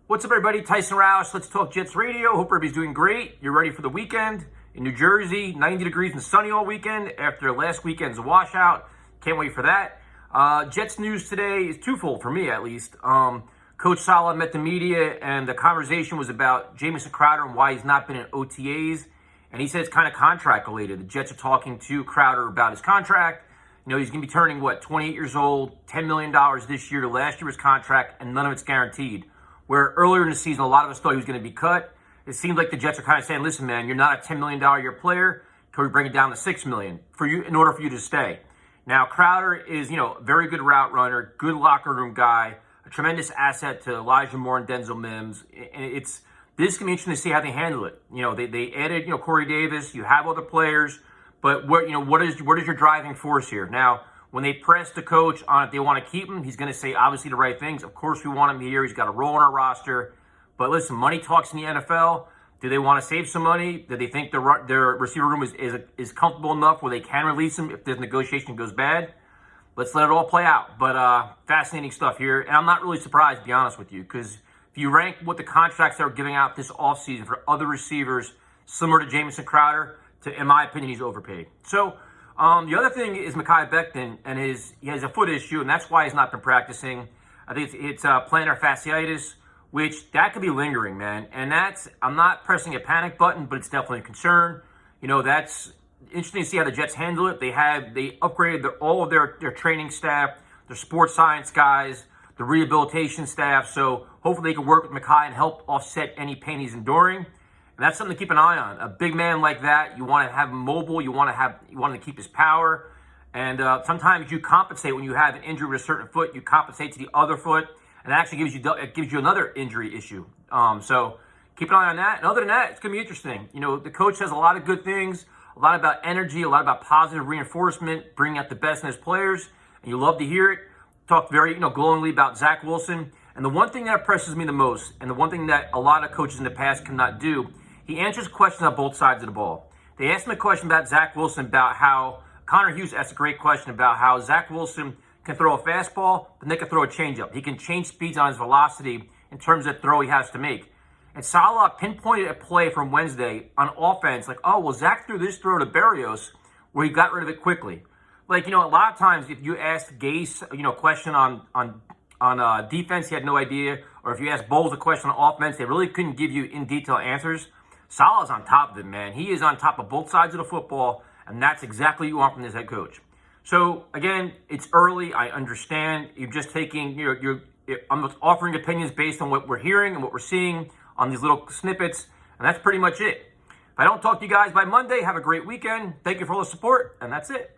What's up, everybody? Tyson Roush. Let's talk Jets radio. Hope everybody's doing great. You're ready for the weekend in New Jersey. 90 degrees and sunny all weekend after last weekend's washout. Can't wait for that. Jets news today is twofold for me, at least. Coach Saleh met the media, and the conversation was about Jamison Crowder and why he's not been in OTAs. And he said it's kind of contract related. The Jets are talking to Crowder about his contract. You know, he's going to be turning, 28 years old, $10 million this year to last year's contract, and none of it's guaranteed. Where earlier in the season, a lot of us thought he was going to be cut. It seems like the Jets are kind of saying, listen, man, you're not a $10 million a year player. Can we bring it down to $6 million for you in order for you to stay? Now, Crowder is, a very good route runner, good locker room guy, a tremendous asset to Elijah Moore and Denzel Mims. This is going to be interesting to see how they handle it. They added, Corey Davis. You have other players, but what is your driving force here? Now, when they press the coach on if they want to keep him, he's going to say obviously the right things. Of course, we want him here. He's got a role on our roster. But listen, money talks in the NFL. Do they want to save some money? Do they think their receiver room is comfortable enough where they can release him if this negotiation goes bad? Let's let it all play out. But fascinating stuff here. And I'm not really surprised, to be honest with you, because if you rank what the contracts they're giving out this offseason for other receivers similar to Jamison Crowder, in my opinion, he's overpaid. So the other thing is Mekhi Becton, and he has a foot issue, and that's why he's not been practicing. I think it's plantar fasciitis, which that could be lingering, man. And I'm not pressing a panic button, but it's definitely a concern. That's interesting to see how the Jets handle it. They upgraded all of their training staff, their sports science guys, the rehabilitation staff. So hopefully they can work with Mekhi and help offset any pain he's enduring. And that's something to keep an eye on. A big man like that, you want to have him mobile. You want to keep his power. And sometimes you compensate when you have an injury with a certain foot. You compensate to the other foot, and it actually gives you another injury issue. So keep an eye on that. And other than that, it's going to be interesting. The coach says a lot of good things, a lot about energy, a lot about positive reinforcement, bringing out the best in his players, and you love to hear it. Talk very glowingly about Zach Wilson. And the one thing that impresses me the most, and the one thing that a lot of coaches in the past cannot do, he answers questions on both sides of the ball. They asked him a question about Zach Wilson, about how Connor Hughes asked a great question about how Zach Wilson can throw a fastball, but they can throw a changeup. He can change speeds on his velocity in terms of the throw he has to make. And Saleh pinpointed a play from Wednesday on offense, Zach threw this throw to Berrios where he got rid of it quickly. A lot of times if you ask Gase, a question on defense, he had no idea. Or if you ask Bowles a question on offense, they really couldn't give you in detail answers. Saleh's on top of it, man. He is on top of both sides of the football, and that's exactly what you want from this head coach. So, again, it's early. I understand. You're just taking, I'm offering opinions based on what we're hearing and what we're seeing on these little snippets, and that's pretty much it. If I don't talk to you guys by Monday, have a great weekend. Thank you for all the support, and that's it.